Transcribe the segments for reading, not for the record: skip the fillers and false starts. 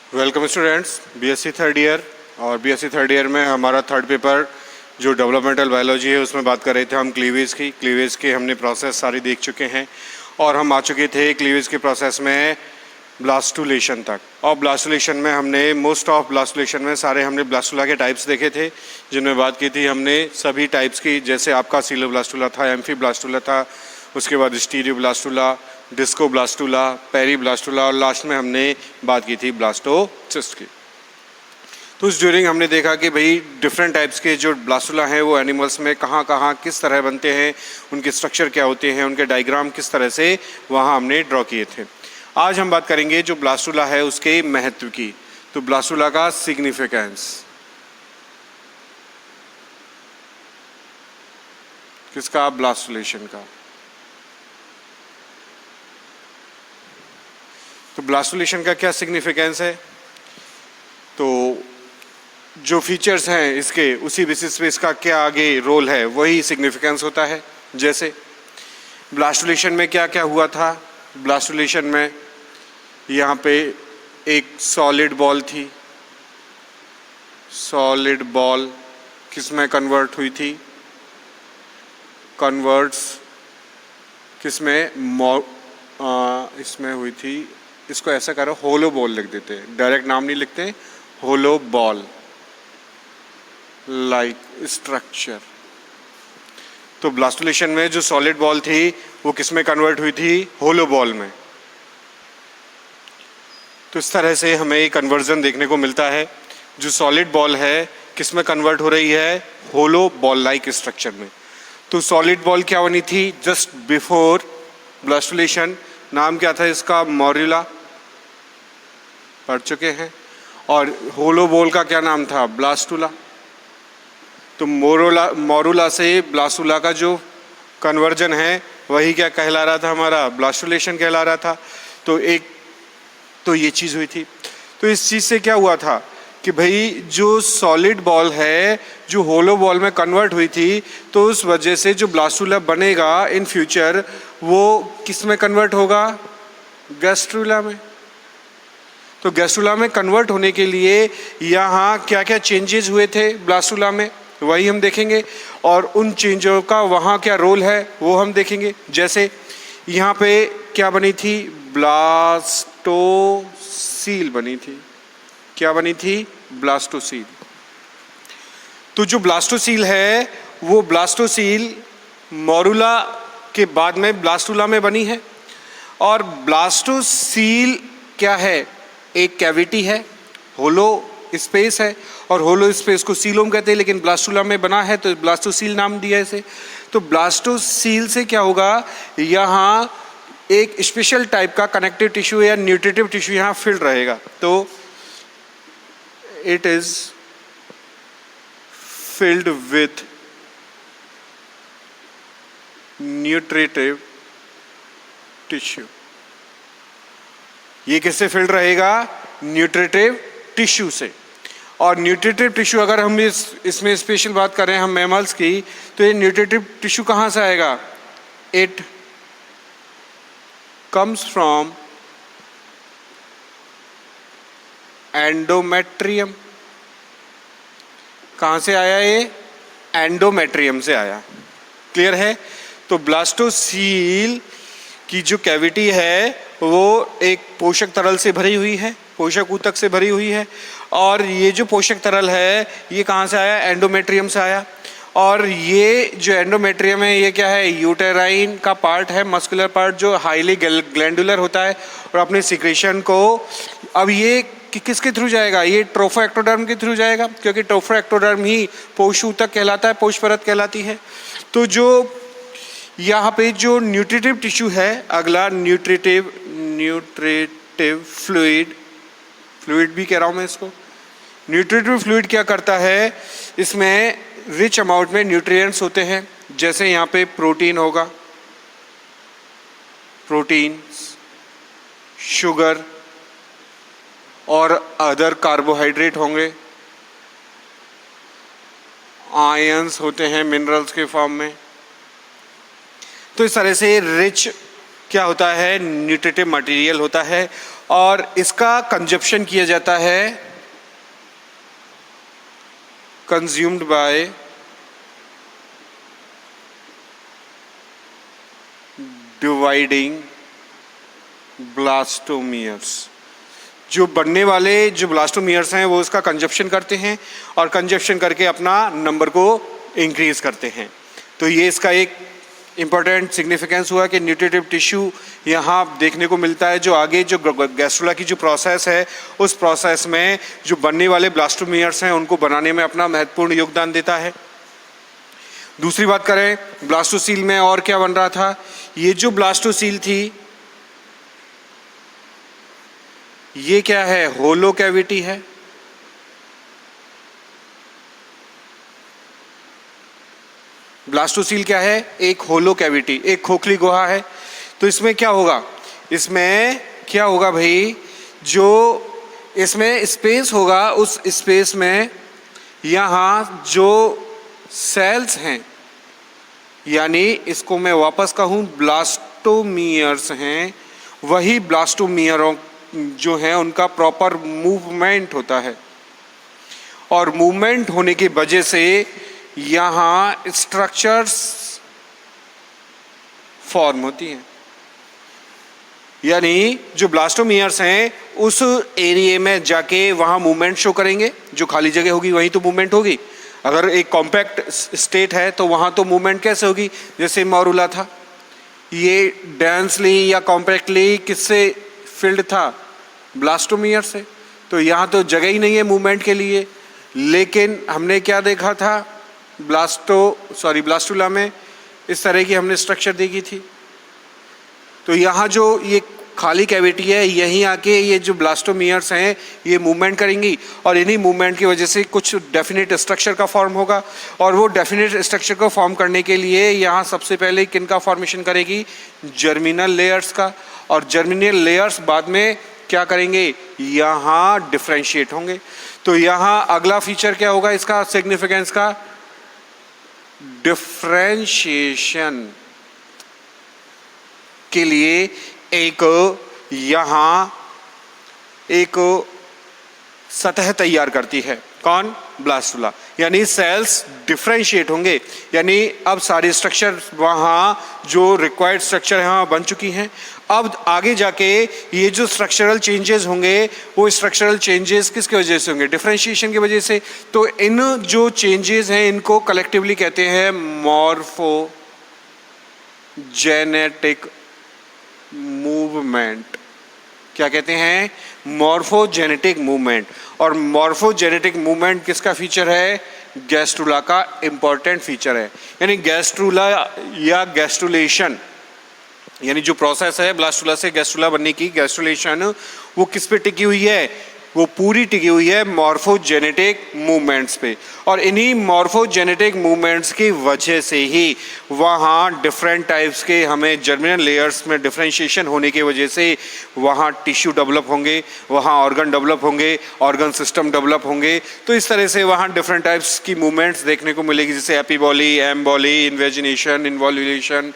Welcome students, BSc third year. और BSc third year में हमारा थर्ड पेपर जो डेवलपमेंटल बायोलॉजी है उसमें बात कर रहे थे हम क्लीवेज की हमने प्रोसेस सारी देख चुके हैं और हम आ चुके थे क्लीवेज के प्रोसेस में ब्लास्टुलेशन तक। और ब्लास्टुलेशन में हमने मोस्ट ऑफ ब्लास्टुलेशन में सारे हमने ब्लास्टुला के टाइप्स देखे थे जिनमें बात की थी हमने सभी टाइप्स की, जैसे आपका सीलोब्लास्टुला था, एम्फीब्लास्टुला था, उसके बाद स्टीरियोब्लास्टुला, डिस्कोब्लास्टुला, पेरीब्लास्टुला और लास्ट में हमने बात की थी ब्लास्टोसिस्ट की। तो उस ड्यूरिंग हमने देखा कि भाई डिफरेंट टाइप्स के जो ब्लास्टुला हैं वो एनिमल्स में कहाँ कहाँ किस तरह बनते हैं, उनके स्ट्रक्चर क्या होते हैं, उनके डायग्राम किस तरह से वहाँ हमने ड्रॉ किए थे। आज हम बात करेंगे जो ब्लास्टुला है उसके महत्व की। तो ब्लास्टुला का सिग्निफिकेंस किसका? ब्लास्टुलेशन का। तो ब्लास्टुलेशन का क्या सिग्निफिकेंस है? तो जो फीचर्स हैं इसके उसी बेसिस पे इसका क्या आगे रोल है वही सिग्निफिकेंस होता है। जैसे ब्लास्टुलेशन में क्या क्या हुआ था? ब्लास्टुलेशन में यहाँ पे एक सॉलिड बॉल थी। सॉलिड बॉल किस में कन्वर्ट हुई थी? कन्वर्ट्स किस में? इसमें हुई थी। इसको ऐसा करो, होलो बॉल लिख देते हैं, डायरेक्ट नाम नहीं लिखते, होलो बॉल लाइक स्ट्रक्चर। तो ब्लास्टुलेशन में जो सॉलिड बॉल थी वो किस में कन्वर्ट हुई थी? होलो बॉल में। तो इस तरह से हमें एक कन्वर्जन देखने को मिलता है। जो सॉलिड बॉल है किस में कन्वर्ट हो रही है? होलो बॉल लाइक स्ट्रक्चर में। तो सॉलिड बॉल क्या बनी थी जस्ट बिफोर ब्लास्टुलेशन? नाम क्या था इसका? मोरुला, पढ़ चुके हैं। और होलो बॉल का क्या नाम था? ब्लास्टुला। तो मोरुला से ब्लास्टुला का जो कन्वर्जन है वही क्या कहला रहा था? हमारा ब्लास्टुलेशन कहला रहा था। तो ये चीज़ हुई थी। तो इस चीज़ से क्या हुआ था कि भाई जो सॉलिड बॉल है जो होलो बॉल में कन्वर्ट हुई थी, तो उस वजह से जो ब्लास्टुला बनेगा इन फ्यूचर वो किस में कन्वर्ट होगा? गैस्ट्रुला में। तो गैस्ट्रुला में कन्वर्ट होने के लिए यहाँ क्या क्या चेंजेस हुए थे ब्लास्टुला में वही हम देखेंगे, और उन चेंजों का वहाँ क्या रोल है वो हम देखेंगे। जैसे यहाँ पे क्या बनी थी? ब्लास्टोसील बनी थी। क्या बनी थी? ब्लास्टोसील। तो जो ब्लास्टोसील है वो ब्लास्टोसील मोरुला के बाद में ब्लास्टुला में बनी है। और ब्लास्टोसील क्या है? एक कैविटी है, होलो स्पेस है, और होलो स्पेस को सीलोम कहते हैं, लेकिन ब्लास्टुला में बना है तो ब्लास्टोसील नाम दिया इसे। तो ब्लास्टोसील से क्या होगा? यहाँ एक स्पेशल टाइप का कनेक्टिव टिश्यू या न्यूट्रिटिव टिश्यू यहाँ फिल्ड रहेगा। तो it is filled with nutritive tissue. ये किससे फिल्ड रहेगा? न्यूट्रिटिव टिश्यू से। और न्यूट्रिटिव टिश्यू अगर हम इसमें स्पेशल बात करें हम मैमल्स की, तो ये न्यूट्रिटिव टिश्यू कहाँ से आएगा? It comes from endometrium. कहाँ से आया ये? एंडोमेट्रियम से आया। क्लियर है? तो ब्लास्टोसील की जो कैविटी है वो एक पोषक तरल से भरी हुई है, पोषक ऊतक से भरी हुई है। और ये जो पोषक तरल है ये कहाँ से आया? एंडोमेट्रियम से आया। और ये जो एंडोमेट्रियम है ये क्या है? यूटेराइन का पार्ट है, मस्कुलर पार्ट जो हाईली ग्लैंडुलर होता है और अपने सिक्रेशन को, अब ये किसके थ्रू जाएगा? ये ट्रोफोएक्टोडर्म के थ्रू जाएगा, क्योंकि ट्रोफोएक्टोडर्म ही पोष ऊतक कहलाता है, पोष परत कहलाती है। तो जो यहाँ पे जो न्यूट्रिटिव टिश्यू है, अगला न्यूट्रिटिव फ्लूइड भी कह रहा हूँ मैं इसको। न्यूट्रिटिव फ्लूइड क्या करता है? इसमें रिच अमाउंट में न्यूट्रिएंट्स होते हैं। जैसे यहाँ पे प्रोटीन होगा, प्रोटीन, शुगर और अदर कार्बोहाइड्रेट होंगे, आयंस होते हैं मिनरल्स के फॉर्म में। तो इस तरह से रिच क्या होता है, न्यूट्रिटिव मटेरियल होता है और इसका कंजप्शन किया जाता है, कंज्यूम्ड बाय डिवाइडिंग ब्लास्टोमियर्स। जो बनने वाले जो ब्लास्टोमियर्स हैं वो इसका कंजप्शन करते हैं और कंजप्शन करके अपना नंबर को इंक्रीज करते हैं। तो ये इसका एक इम्पॉर्टेंट सिग्निफिकेंस हुआ कि न्यूट्रिटिव टिश्यू यहाँ देखने को मिलता है। जो आगे जो गैस्ट्रुला की जो प्रोसेस है उस प्रोसेस में जो बनने वाले ब्लास्टोमियर्स हैं उनको बनाने में अपना महत्वपूर्ण योगदान देता है। दूसरी बात करें ब्लास्टोसील में और क्या बन रहा था, ये जो ब्लास्टोसील थी ये क्या है, होलो कैविटी है। ब्लास्टोसील क्या है, एक होलो कैविटी, एक खोखली गुहा है। तो इसमें क्या होगा, इसमें क्या होगा भाई, जो इसमें स्पेस होगा उस स्पेस में यहाँ जो सेल्स हैं, यानी इसको मैं वापस कहूँ ब्लास्टोमियर्स हैं, वही ब्लास्टोमियरों जो हैं उनका प्रॉपर मूवमेंट होता है और मूवमेंट होने की वजह से यहाँ स्ट्रक्चर्स फॉर्म होती हैं। यानी जो ब्लास्टोमियर्स हैं उस एरिया में जाके वहाँ मूवमेंट शो करेंगे, जो खाली जगह होगी वहीं तो मूवमेंट होगी। अगर एक कॉम्पैक्ट स्टेट है तो वहाँ तो मूवमेंट कैसे होगी, जैसे मॉरुला था, ये डेंसली या कॉम्पैक्टली किससे फिल्ड था, ब्लास्टोमियर से। तो यहाँ तो जगह ही नहीं है मूवमेंट के लिए। लेकिन हमने क्या देखा था, ब्लास्टुला में इस तरह की हमने स्ट्रक्चर देखी थी। तो यहाँ जो ये खाली कैविटी है, यहीं आके ये जो ब्लास्टोमियर्स हैं ये मूवमेंट करेंगी और इन्हीं मूवमेंट की वजह से कुछ डेफिनेट स्ट्रक्चर का फॉर्म होगा। और वो डेफिनेट स्ट्रक्चर को फॉर्म करने के लिए यहाँ सबसे पहले किन का फॉर्मेशन करेगी, जर्मिनल लेयर्स का। और जर्मिनल लेयर्स बाद में क्या करेंगे, यहाँ डिफ्रेंशिएट होंगे। तो यहाँ अगला फीचर क्या होगा इसका सिग्निफिकेंस का, डिफ्रेंशिएशन के लिए एक यहाँ एक सतह तैयार करती है, कौन, ब्लास्टुला। यानी सेल्स डिफ्रेंशिएट होंगे, यानी अब सारे स्ट्रक्चर वहाँ जो रिक्वायर्ड स्ट्रक्चर है वहाँ बन चुकी हैं। अब आगे जाके ये जो स्ट्रक्चरल चेंजेस होंगे वो स्ट्रक्चरल चेंजेस किसकी वजह से होंगे, डिफ्रेंशिएशन की वजह से। तो इन जो चेंजेस हैं इनको कलेक्टिवली कहते हैं मॉर्फोजेनेटिक मूवमेंट। क्या कहते हैं, मॉर्फोजेनेटिक मूवमेंट। और मॉर्फोजेनेटिक मूवमेंट किसका फीचर है, गैस्ट्रुला का इंपॉर्टेंट फीचर है। यानी गैस्ट्रुला या गैस्ट्रुलेशन, यानी जो प्रोसेस है ब्लास्टुला से गैस्ट्रुला बनने की, गैस्ट्रुलेशन, वो किस पे टिकी हुई है, वो पूरी टिकी हुई है मॉर्फोजेनेटिक मूवमेंट्स पे। और इन्हीं मॉर्फोजेनेटिक मूवमेंट्स की वजह से ही वहाँ डिफरेंट टाइप्स के हमें जर्मिनल लेयर्स में डिफरेंशिएशन होने की वजह से वहाँ टिश्यू डेवलप होंगे, वहाँ ऑर्गन डेवलप होंगे, ऑर्गन सिस्टम डेवलप होंगे। तो इस तरह से वहाँ डिफरेंट टाइप्स की मूवमेंट्स देखने को मिलेगी, जैसे एपीबॉली, एम्बॉली, इन्वेजिनेशन, इन्वॉल्यूलेशन,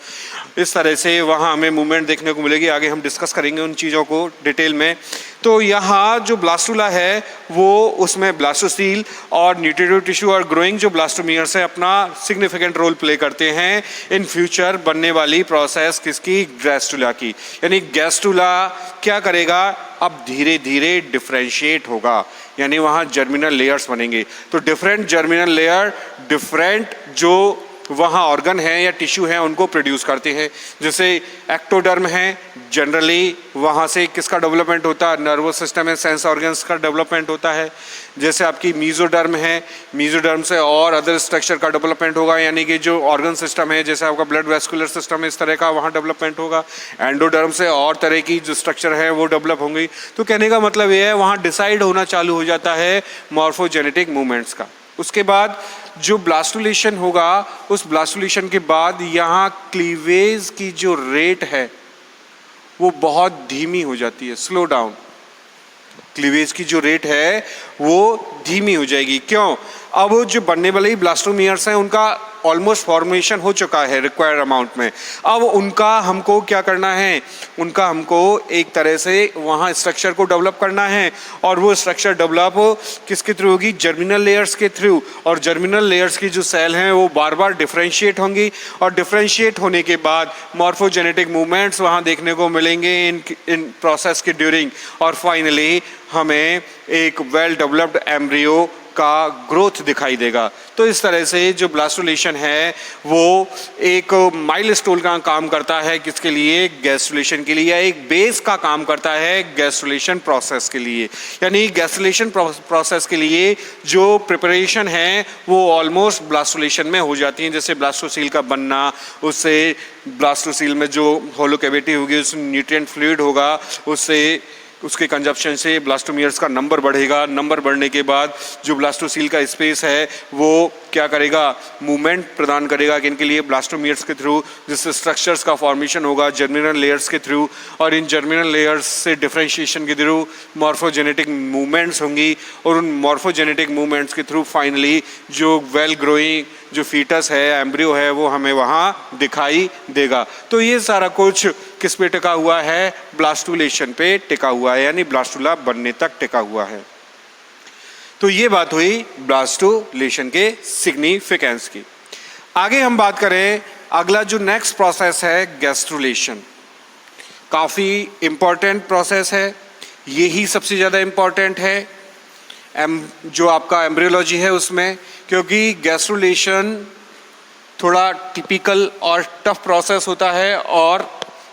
इस तरह से वहाँ हमें मूवमेंट देखने को मिलेगी। आगे हम डिस्कस करेंगे उन चीज़ों को डिटेल में। तो यहाँ जो ब्लास्टुला है वो उसमें ब्लास्टोसील और न्यूट्रिटिव टिश्यू और ग्रोइंग जो ब्लास्टोमियर्स है अपना सिग्निफिकेंट रोल प्ले करते हैं इन फ्यूचर बनने वाली प्रोसेस किसकी, गैस्ट्रुला की। यानी गैस्ट्रुला क्या करेगा, अब धीरे धीरे डिफ्रेंशिएट होगा, यानी वहाँ जर्मिनल लेयर्स बनेंगे। तो डिफरेंट जर्मिनल लेयर डिफरेंट जो वहाँ ऑर्गन है या टिश्यू है उनको प्रोड्यूस करते हैं। जैसे एक्टोडर्म है, जनरली वहाँ से किसका डेवलपमेंट होता है, नर्वस सिस्टम है, सेंस ऑर्गन्स का डेवलपमेंट होता है। जैसे आपकी मीजोडर्म है, मीजोडर्म से और अदर स्ट्रक्चर का डेवलपमेंट होगा, यानी कि जो ऑर्गन सिस्टम है, जैसे आपका ब्लड वेस्कुलर सिस्टम है, इस तरह का वहाँ डेवलपमेंट होगा। एंडोडर्म से और तरह की जो स्ट्रक्चर है वो डेवलप होंगी। तो कहने का मतलब ये है वहाँ डिसाइड होना चालू हो जाता है मॉर्फोजेनेटिक मूवमेंट्स का। उसके बाद जो ब्लास्टुलेशन होगा, उस ब्लास्टुलेशन के बाद यहाँ क्लीवेज की जो रेट है वो बहुत धीमी हो जाती है, स्लो डाउन। क्लीवेज की जो रेट है वो धीमी हो जाएगी। क्यों, अब जो बनने वाले ब्लास्टोमियर्स हैं उनका ऑलमोस्ट फॉर्मेशन हो चुका है रिक्वायर्ड अमाउंट में। अब उनका हमको क्या करना है, उनका हमको एक तरह से वहाँ स्ट्रक्चर को डेवलप करना है, और वो स्ट्रक्चर डेवलप किसके थ्रू होगी, जर्मिनल लेयर्स के थ्रू। और जर्मिनल लेयर्स की जो सेल हैं वो बार बार डिफ्रेंशिएट होंगी, और डिफ्रेंशिएट होने के बाद मॉर्फोजेनेटिक मूवमेंट्स वहाँ देखने को मिलेंगे इन प्रोसेस के ड्यूरिंग, और फाइनली हमें एक वेल डेवलप्ड एम्ब्रियो का ग्रोथ दिखाई देगा। तो इस तरह से जो ब्लास्टुलेशन है वो एक माइलस्टोन का काम करता है, किसके लिए, गैस्ट्रुलेशन के लिए, या एक बेस का काम करता है गैस्ट्रुलेशन प्रोसेस के लिए। यानी गैस्ट्रुलेशन प्रोसेस के लिए जो प्रिपरेशन है वो ऑलमोस्ट ब्लास्टुलेशन में हो जाती है। जैसे ब्लास्टोसील का बनना, उससे ब्लास्टोसील में जो होलो कैविटी होगी उसमें न्यूट्रिएंट फ्लूइड होगा, उससे उसके कंजप्शन से ब्लास्टोमियर्स का नंबर बढ़ेगा। नंबर बढ़ने के बाद जो ब्लास्टोसील का स्पेस है वो क्या करेगा, मूवमेंट प्रदान करेगा किनके लिए, ब्लास्टोमियर्स के थ्रू, जिससे स्ट्रक्चर्स का फॉर्मेशन होगा जर्मिनल लेयर्स के थ्रू, और इन जर्मिनल लेयर्स से डिफरेंशिएशन के थ्रू मॉर्फोजेनेटिक मूवमेंट्स होंगी, और उन मॉर्फोजेनेटिक मूवमेंट्स के थ्रू फाइनली जो वेल ग्रोइंग जो फीटस है, एम्ब्रियो है, वो हमें वहाँ दिखाई देगा। तो ये सारा कुछ किस पे टिका हुआ है, ब्लास्टुलेशन पे टिका हुआ है, यानी ब्लास्टुला बनने तक टिका हुआ है। तो ये बात हुई ब्लास्टुलेशन के सिग्निफिकेंस की। आगे हम बात करें, अगला जो नेक्स्ट प्रोसेस है गैस्ट्रुलेशन, काफ़ी इम्पॉर्टेंट प्रोसेस है, यही सबसे ज़्यादा इम्पॉर्टेंट है जो आपका एम्ब्रियोलॉजी है उसमें, क्योंकि गैस्ट्रुलेशन थोड़ा टिपिकल और टफ प्रोसेस होता है और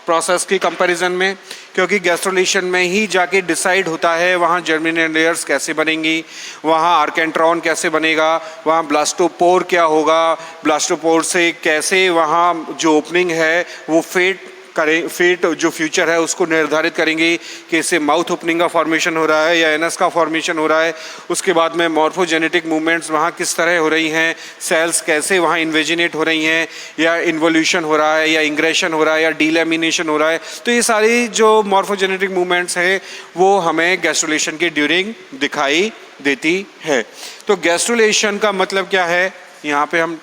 प्रोसेस की कंपैरिजन में, क्योंकि गैस्ट्रुलेशन में ही जाके डिसाइड होता है वहाँ जर्मिनल लेयर्स कैसे बनेंगी, वहाँ आर्केंट्रॉन कैसे बनेगा, वहाँ ब्लास्टोपोर क्या होगा, ब्लास्टोपोर से कैसे वहाँ जो ओपनिंग है वो फेट जो फ्यूचर है उसको निर्धारित करेंगे कि इससे माउथ ओपनिंग का फॉर्मेशन हो रहा है या एनस का फॉर्मेशन हो रहा है। उसके बाद में मॉर्फोजेनेटिक मूवमेंट्स वहाँ किस तरह हो रही हैं, सेल्स कैसे वहाँ इन्वेजिनेट हो रही हैं, या इन्वोल्यूशन हो रहा है, या इंग्रेशन हो रहा है, या डीलैमिनेशन हो रहा है। तो ये सारी जो मॉर्फोजेनेटिक मूवमेंट्स हैं वो हमें गैस्ट्रुलेशन के ड्यूरिंग दिखाई देती है। तो गैस्ट्रुलेशन का मतलब क्या है, यहाँ पे हम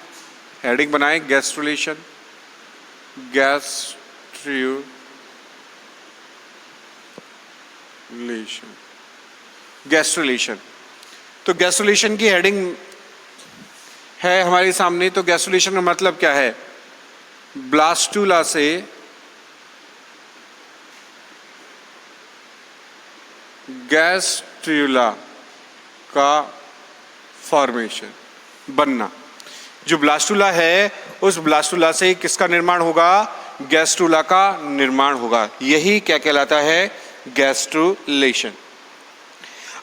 हेडिंग बनाएं, गैस्ट्रुलेशन, गैस्ट्रुलेशन। तो गैस्ट्रुलेशन की हेडिंग है हमारे सामने। तो गैस्ट्रुलेशन का मतलब क्या है, ब्लास्टुला से गैस्ट्रुला का फॉर्मेशन, बनना। जो ब्लास्टुला है उस ब्लास्टुला से किसका निर्माण होगा, गैस्ट्रुला का निर्माण होगा। यही क्या कहलाता है, गैस्ट्रुलेशन।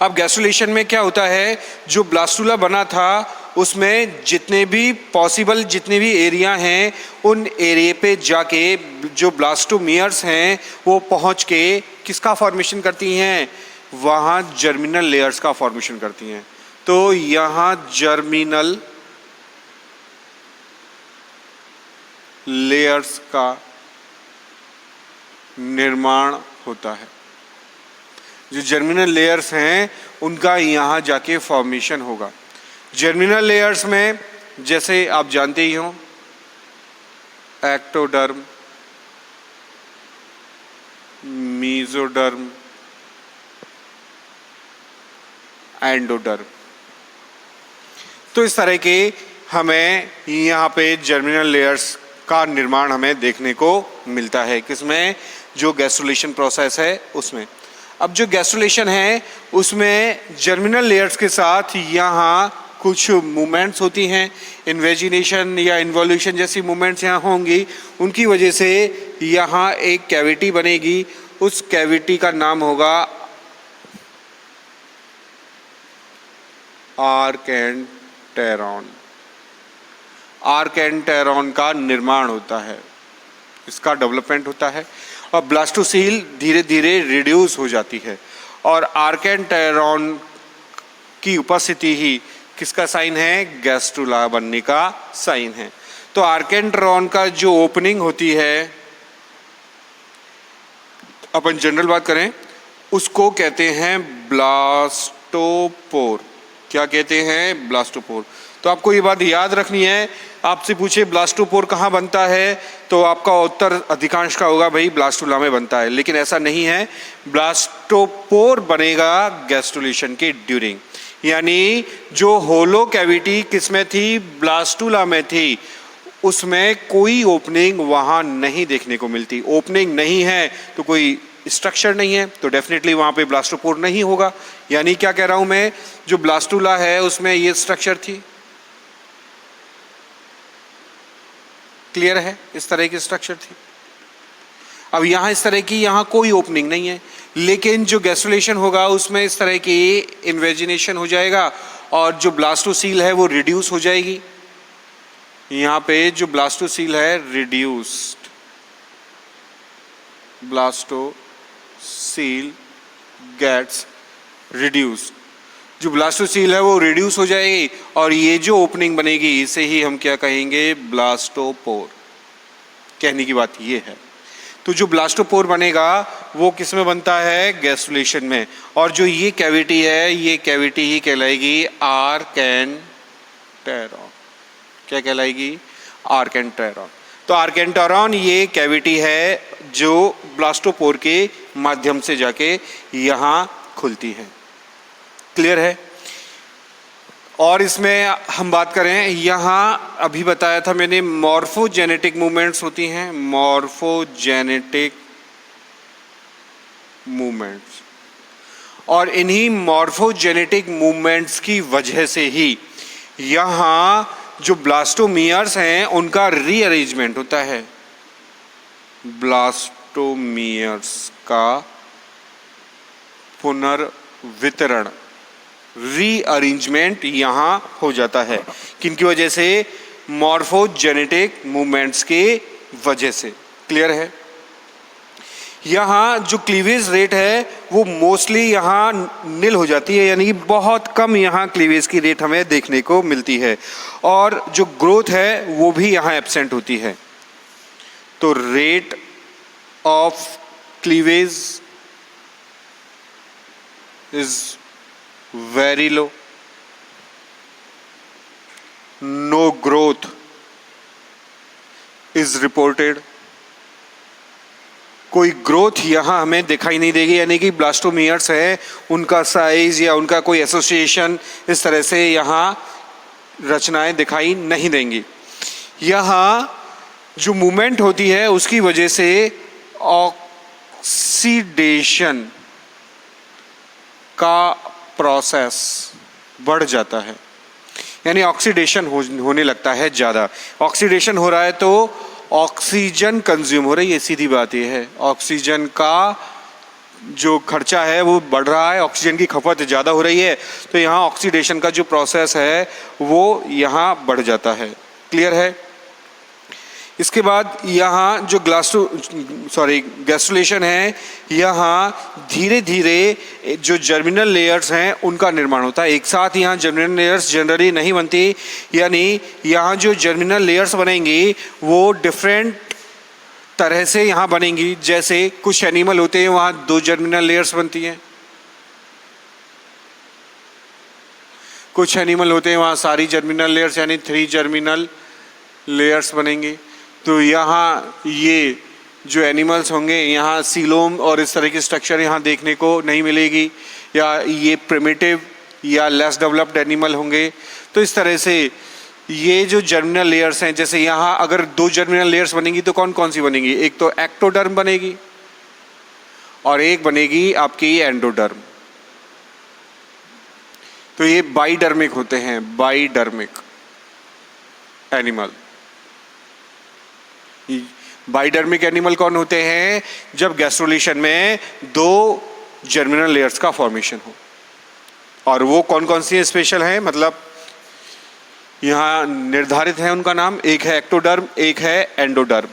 अब गैस्ट्रुलेशन में क्या होता है, जो ब्लास्टुला बना था उसमें जितने भी एरिया हैं उन एरिया पे जाके जो ब्लास्टोमियर्स हैं वो पहुंच के किसका फॉर्मेशन करती हैं, वहाँ जर्मिनल लेयर्स का फॉर्मेशन करती हैं। तो यहाँ जर्मिनल लेयर्स का निर्माण होता है। जो जर्मिनल लेयर्स हैं उनका यहाँ जाके फॉर्मेशन होगा। जर्मिनल लेयर्स में जैसे आप जानते ही हो, एक्टोडर्म, मीजोडर्म, एंडोडर्म। तो इस तरह के हमें यहाँ पे जर्मिनल लेयर्स का निर्माण हमें देखने को मिलता है, किसमें, जो गैस्ट्रुलेशन प्रोसेस है उसमें। अब जो गैस्ट्रुलेशन है उसमें जर्मिनल लेयर्स के साथ यहाँ कुछ मूवमेंट्स होती हैं, इन्वेजिनेशन या इन्वोल्यूशन जैसी मूवमेंट्स यहाँ होंगी। उनकी वजह से यहाँ एक कैविटी बनेगी, उस कैविटी का नाम होगा आर्केंटेरॉन। आर्केंटेरॉन का निर्माण होता है, इसका डेवलपमेंट होता है, और ब्लास्टोसील धीरे धीरे रिड्यूस हो जाती है, और आर्केंटेरॉन की उपस्थिति ही किसका साइन है, गैस्ट्रुला बनने का साइन है। तो आर्केंटेरॉन का जो ओपनिंग होती है, अपन जनरल बात करें, उसको कहते हैं ब्लास्टोपोर। क्या कहते हैं, ब्लास्टोपोर। तो आपको ये बात याद रखनी है। आपसे पूछे ब्लास्टोपोर कहाँ बनता है तो आपका उत्तर अधिकांश का होगा भाई ब्लास्टुला में बनता है, लेकिन ऐसा नहीं है। ब्लास्टोपोर बनेगा गैस्ट्रुलेशन के ड्यूरिंग, यानी जो होलो कैविटी किसमें थी, ब्लास्टुला में थी, उसमें कोई ओपनिंग वहां नहीं देखने को मिलती। ओपनिंग नहीं है तो कोई स्ट्रक्चर नहीं है, तो डेफिनेटली वहां पे ब्लास्टोपोर नहीं होगा। यानी क्या कह रहा हूं मैं, जो ब्लास्टुला है उसमें ये स्ट्रक्चर थी, क्लियर है, इस तरह की स्ट्रक्चर थी। अब यहां इस तरह की यहां कोई ओपनिंग नहीं है, लेकिन जो गैस्ट्रुलेशन होगा उसमें इस तरह की इन्वेजिनेशन हो जाएगा और जो ब्लास्टोसील है वो रिड्यूस हो जाएगी। यहां पे जो ब्लास्टोसील है रिड्यूस्ड, ब्लास्टोसील गेट्स रिड्यूस्ड, जो ब्लास्टोसील है वो रिड्यूस हो जाएगी और ये जो ओपनिंग बनेगी इसे ही हम क्या कहेंगे, ब्लास्टोपोर। कहने की बात ये है। तो जो ब्लास्टोपोर बनेगा वो किस में बनता है, गैस्ट्रुलेशन में, और जो ये कैविटी है ये कैविटी ही कहलाएगी आर्केंटेरॉन। क्या कहलाएगी, आर्केंटेरॉन। तो आर्केंटेरॉन ये कैविटी है जो ब्लास्टोपोर के माध्यम से जाके यहाँ खुलती है, क्लियर है। और इसमें हम बात करें, यहाँ अभी बताया था मैंने मॉर्फोजेनेटिक मूवमेंट्स होती हैं, मॉर्फोजेनेटिक मूवमेंट्स, और इन्हीं मॉर्फोजेनेटिक मूवमेंट्स की वजह से ही यहाँ जो ब्लास्टोमियर्स हैं उनका रीअरेंजमेंट होता है। ब्लास्टोमियर्स का पुनर्वितरण, रीअरेंजमेंट यहाँ हो जाता है, किनकी वजह से, मॉर्फोजेनेटिक मूवमेंट्स के वजह से, क्लियर है। यहाँ जो क्लीवेज रेट है वो मोस्टली यहाँ नील हो जाती है, यानी बहुत कम यहाँ क्लीवेज की रेट हमें देखने को मिलती है, और जो ग्रोथ है वो भी यहाँ एब्सेंट होती है। तो rate of cleavage is very low, no growth is reported. कोई ग्रोथ यहाँ हमें दिखाई नहीं देगी, यानी कि ब्लास्टोमियर्स है उनका साइज या उनका कोई एसोसिएशन इस तरह से यहाँ रचनाएं दिखाई नहीं देंगी। यहाँ जो मूवमेंट होती है उसकी वजह से ऑक्सीडेशन का प्रोसेस बढ़ जाता है, यानी ऑक्सीडेशन होने लगता है ज़्यादा। ऑक्सीडेशन हो रहा है तो ऑक्सीजन कंज्यूम हो रही है, सीधी बात यह है। ऑक्सीजन का जो खर्चा है वो बढ़ रहा है, ऑक्सीजन की खपत ज़्यादा हो रही है, तो यहाँ ऑक्सीडेशन का जो प्रोसेस है वो यहाँ बढ़ जाता है, क्लियर है। इसके बाद यहाँ जो गैस्ट्रुलेशन है, यहाँ धीरे धीरे जो जर्मिनल लेयर्स हैं उनका निर्माण होता है। एक साथ यहाँ जर्मिनल लेयर्स जनरली नहीं बनती, यानी यहाँ जो जर्मिनल लेयर्स बनेंगी वो डिफरेंट तरह से यहाँ बनेंगी। जैसे कुछ एनिमल होते हैं वहाँ 2 जर्मिनल लेयर्स बनती हैं, कुछ एनिमल होते हैं वहाँ सारी जर्मिनल लेयर्स यानी 3 जर्मिनल लेयर्स बनेंगे। तो यहाँ ये जो एनिमल्स होंगे यहाँ सीलोम और इस तरह की स्ट्रक्चर यहाँ देखने को नहीं मिलेगी, या ये प्रिमिटिव या लेस डेवलप्ड एनिमल होंगे। तो इस तरह से ये जो जर्मिनल लेयर्स हैं, जैसे यहाँ अगर 2 जर्मिनल लेयर्स बनेंगी तो कौन कौन सी बनेगी, एक तो एक्टोडर्म बनेगी और एक बनेगी आपकी एंडोडर्म। तो ये बाइडर्मिक होते हैं, बाइडर्मिक एनिमल। बाइडर्मिक एनिमल कौन होते हैं, जब गैस्ट्रुलेशन में 2 जर्मिनल लेयर्स का फॉर्मेशन हो। और वो कौन कौन सी स्पेशल हैं, मतलब यहाँ निर्धारित है उनका नाम, एक है एक्टोडर्म, एक है एंडोडर्म।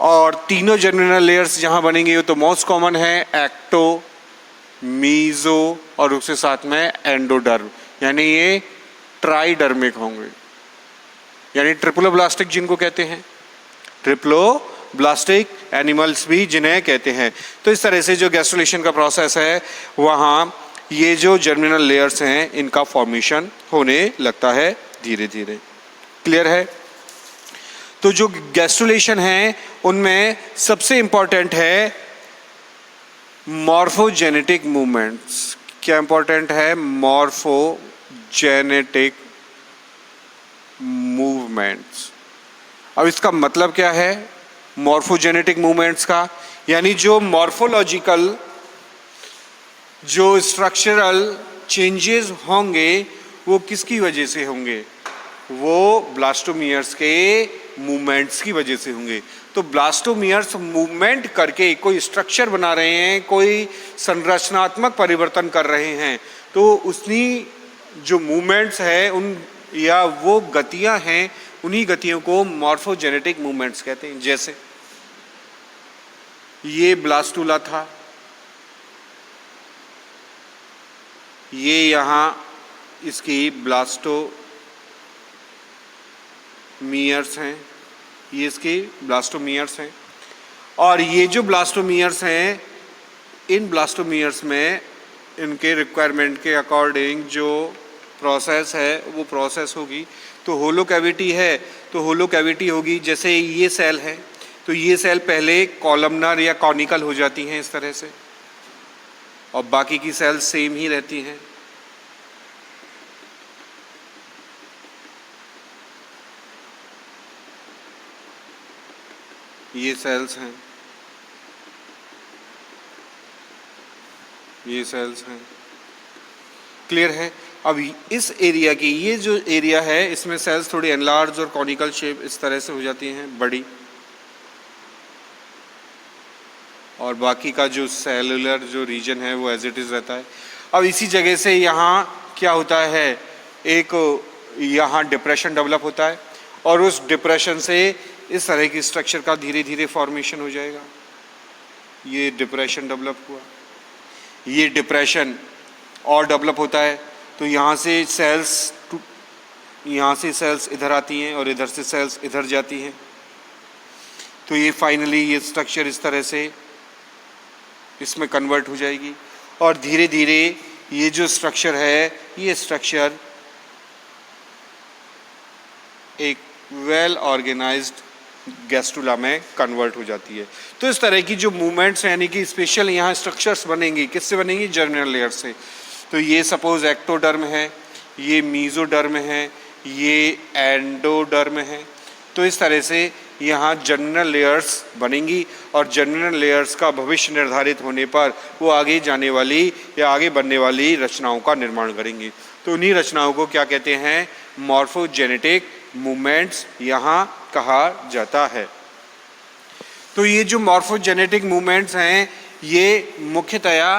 और तीनों जर्मिनल लेयर्स जहाँ बनेंगे वो तो मोस्ट कॉमन है एक्टो, मीजो और उसके साथ में एंडोडर्म, यानी ये ट्राइडर्मिक होंगे, यानी ट्रिप्लोब्लास्टिक जिनको कहते हैं, ट्रिप्लोब्लास्टिक एनिमल्स भी जिन्हें कहते हैं। तो इस तरह से जो गैस्ट्रुलेशन का प्रोसेस है वहाँ ये जो जर्मिनल लेयर्स हैं इनका फॉर्मेशन होने लगता है धीरे धीरे। क्लियर है? तो जो गैस्ट्रुलेशन है उनमें सबसे इंपॉर्टेंट है मॉर्फोजेनेटिक मूवमेंट्स। क्या इंपॉर्टेंट है? Morphogenetic movements. अब इसका मतलब क्या है मॉर्फोजेनेटिक मूवमेंट्स का? यानी जो मॉर्फोलॉजिकल, जो स्ट्रक्चरल चेंजेस होंगे वो किसकी वजह से होंगे? वो ब्लास्टोमियर्स के मूवमेंट्स की वजह से होंगे। तो ब्लास्टोमियर्स मूवमेंट करके कोई स्ट्रक्चर बना रहे हैं, कोई संरचनात्मक परिवर्तन कर रहे हैं, तो उसनी जो मूवमेंट्स है उन या वो गतियां हैं, उन्हीं गतियों को मॉर्फोजेनेटिक मूवमेंट्स कहते हैं। जैसे ये ब्लास्टूला था, ये यहाँ इसकी ब्लास्टोमियर्स हैं, ये इसके ब्लास्टोमियर्स हैं। और ये जो ब्लास्टोमियर्स हैं, इन ब्लास्टोमियर्स में इनके रिक्वायरमेंट के अकॉर्डिंग जो प्रोसेस है वो प्रोसेस होगी। तो होलो कैविटी है तो होलो कैविटी होगी। जैसे ये सेल है तो ये सेल पहले कॉलमनर या कॉनिकल हो जाती हैं इस तरह से, और बाकी की सेल सेम ही रहती हैं। ये सेल्स हैं, ये सेल्स हैं। क्लियर है? अब इस एरिया की, ये जो एरिया है इसमें सेल्स थोड़ी एनलार्ज और कॉनिकल शेप इस तरह से हो जाती हैं, बड़ी, और बाकी का जो सेलुलर जो रीजन है वो एज इट इज़ रहता है। अब इसी जगह से यहाँ क्या होता है, एक यहाँ डिप्रेशन डेवलप होता है, और उस डिप्रेशन से इस तरह की स्ट्रक्चर का धीरे धीरे फॉर्मेशन हो जाएगा। ये डिप्रेशन डेवलप हुआ, ये डिप्रेशन और डेवलप होता है, तो यहाँ से सेल्स इधर आती हैं और इधर से सेल्स इधर जाती हैं। तो ये फाइनली ये स्ट्रक्चर इस तरह से इसमें कन्वर्ट हो जाएगी, और धीरे धीरे ये जो स्ट्रक्चर है, ये स्ट्रक्चर एक वेल ऑर्गेनाइज्ड गैस्ट्रुला में कन्वर्ट हो जाती है। तो इस तरह की जो मूवमेंट्स हैं, यानी कि स्पेशल यहाँ स्ट्रक्चर्स बनेंगी, किससे बनेंगी? जर्मिनल लेयर से। तो ये सपोज एक्टोडर्म है, ये मीजोडर्म है, ये एंडोडर्म है। तो इस तरह से यहाँ जर्मिनल लेयर्स बनेंगी, और जर्मिनल लेयर्स का भविष्य निर्धारित होने पर वो आगे जाने वाली या आगे बढ़ने वाली रचनाओं का निर्माण करेंगी। तो उन्हीं रचनाओं को क्या कहते हैं? मॉर्फोजेनेटिक मूवमेंट्स यहाँ कहा जाता है। तो ये जो मॉर्फोजेनेटिक मूवमेंट्स हैं ये मुख्यतया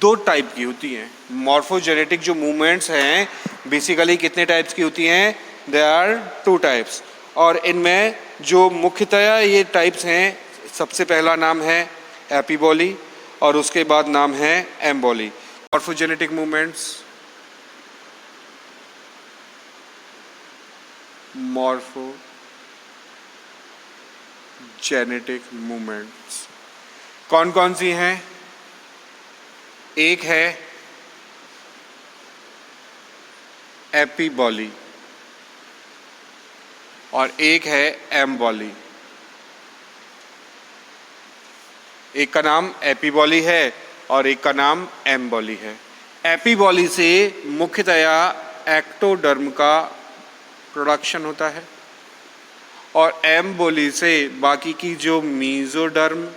दो टाइप की होती हैं। मॉर्फोजेनेटिक जो मूवमेंट्स हैं बेसिकली कितने टाइप्स की होती हैं? देयर आर 2 टाइप्स, और इनमें जो मुख्यतया ये टाइप्स हैं, सबसे पहला नाम है एपिबॉली और उसके बाद नाम है एम्बॉली। मॉर्फोजेनेटिक मूवमेंट्स, मॉर्फोजेनेटिक मूवमेंट्स कौन कौन सी हैं? एक है एपिबॉली और एक है एम्बॉली। एक का नाम एपिबॉली है और एक का नाम एम्बॉली है। एपिबॉली से मुख्यतया एक्टोडर्म का प्रोडक्शन होता है, और एम्बोली से बाकी की जो मीजोडर्म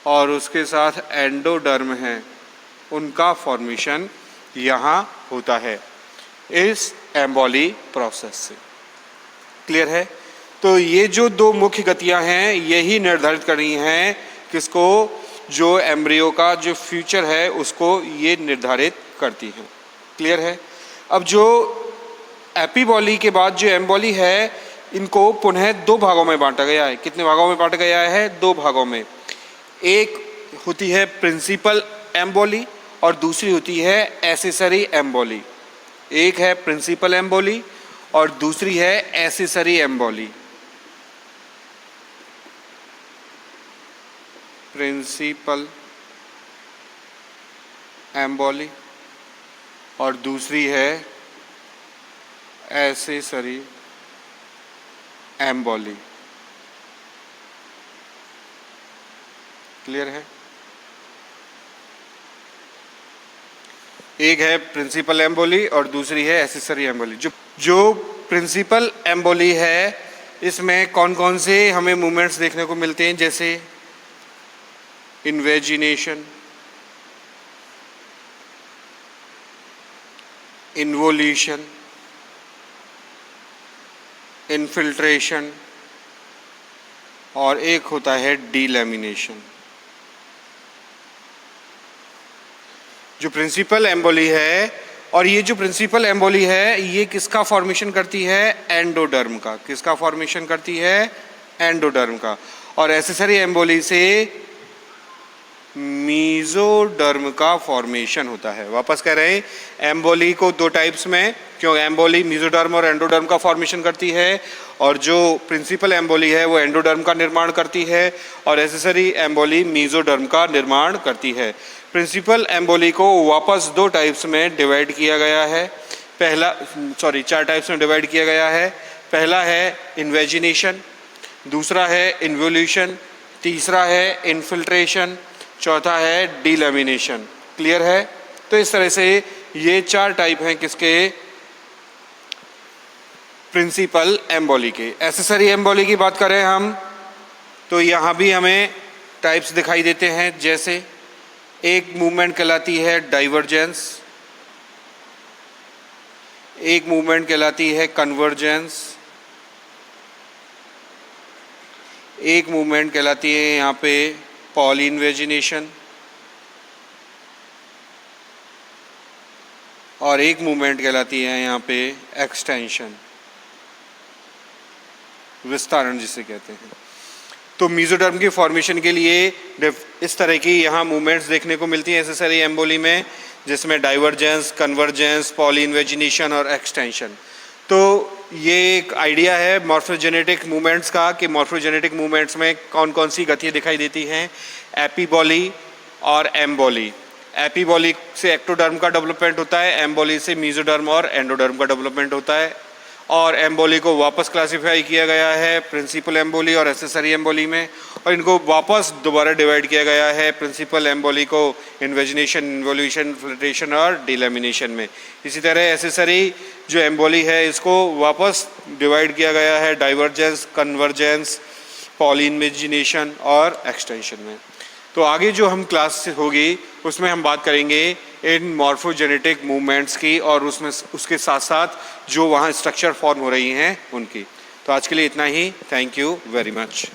और उसके साथ एंडोडर्म है उनका फॉर्मेशन यहाँ होता है इस एम्बॉली प्रोसेस से। क्लियर है? तो ये जो दो मुख्य गतियाँ हैं यही निर्धारित कर रही हैं किसको? जो एम्ब्रियो का जो फ्यूचर है उसको ये निर्धारित करती हैं। क्लियर है? अब जो एपिबॉली के बाद जो एम्बॉली है, इनको पुनः 2 भागों में बांटा गया है। कितने भागों में बांटा गया है? 2 भागों में। एक होती है प्रिंसिपल एम्बोली और दूसरी होती है एसेसरी एम्बोली। एक है प्रिंसिपल एम्बोली और दूसरी है एसेसरी एम्बोली। प्रिंसिपल एम्बोली और दूसरी है एसेसरी एम्बोली। क्लियर है? एक है प्रिंसिपल एम्बोली और दूसरी है एसेसरी एम्बोली। जो प्रिंसिपल एम्बोली है इसमें कौन कौन से हमें मूवमेंट्स देखने को मिलते हैं, जैसे इन्वेजिनेशन, इन्वोल्यूशन, इन्फिल्ट्रेशन और एक होता है डीलैमिनेशन। जो प्रिंसिपल एम्बोली है, और ये जो प्रिंसिपल एम्बोली है ये किसका फॉर्मेशन करती है? एंडोडर्म का। किसका फॉर्मेशन करती है? एंडोडर्म का। और एसेसरी एम्बोली से मीजोडर्म का फॉर्मेशन होता है। वापस कह रहे हैं, एम्बोली को दो टाइप्स में, क्यों एम्बोली मीजोडर्म और एंडोडर्म का फॉर्मेशन करती है, और जो प्रिंसिपल एम्बोली है वो एंडोडर्म का निर्माण करती है और एसेसरी एम्बोली मीजोडर्म का निर्माण करती है। प्रिंसिपल एम्बोली को वापस दो टाइप्स में डिवाइड किया गया है। चार टाइप्स में डिवाइड किया गया है। पहला है इन्वेजिनेशन, दूसरा है इन्वोल्यूशन, तीसरा है इन्फिल्ट्रेशन, चौथा है डीलैमिनेशन। क्लियर है? तो इस तरह से ये चार टाइप हैं किसके? प्रिंसिपल एम्बोली के। एसेसरी एम्बोली की बात करें हम तो यहाँ भी हमें टाइप्स दिखाई देते हैं, जैसे एक मूवमेंट कहलाती है डाइवर्जेंस, एक मूवमेंट कहलाती है कन्वर्जेंस, एक मूवमेंट कहलाती है यहाँ पे पॉलिन्वेजिनेशन और एक मूवमेंट कहलाती है यहाँ पे एक्सटेंशन, विस्तारण जिसे कहते हैं। तो मीजोडर्म की फॉर्मेशन के लिए इस तरह की यहाँ मूवमेंट्स देखने को मिलती हैं एसेसरी एम्बोली में, जिसमें डाइवर्जेंस, कन्वर्जेंस, पॉलिन्वेजिनेशन और एक्सटेंशन। तो ये एक आइडिया है मॉर्फोजेनेटिक मूवमेंट्स का कि मॉर्फोजेनेटिक मूवमेंट्स में कौन कौन सी गतियाँ दिखाई देती हैं। एपीबॉली और एम्बोली। एपीबॉली से एक्टोडर्म का डेवलपमेंट होता है, एम्बोली से मीजोडर्म और एंडोडर्म का डेवलपमेंट होता है। और एम्बोली को वापस क्लासिफाई किया गया है प्रिंसिपल एम्बोली और एसेसरी एम्बोली में, और इनको वापस दोबारा डिवाइड किया गया है प्रिंसिपल एम्बोली को इन्वेजिनेशन, इन्वोल्यूशन, इन्फिल्ट्रेशन और डीलैमिनेशन में। इसी तरह एसेसरी जो एम्बोली है इसको वापस डिवाइड किया गया है डाइवर्जेंस, कन्वर्जेंस, पॉलिन्वेजिनेशन और एक्सटेंशन में। तो आगे जो हम क्लास होगी उसमें हम बात करेंगे इन मॉर्फोजेनेटिक मूवमेंट्स की और उसमें उसके साथ साथ जो वहाँ स्ट्रक्चर फॉर्म हो रही हैं उनकी। तो आज के लिए इतना ही। Thank you very much.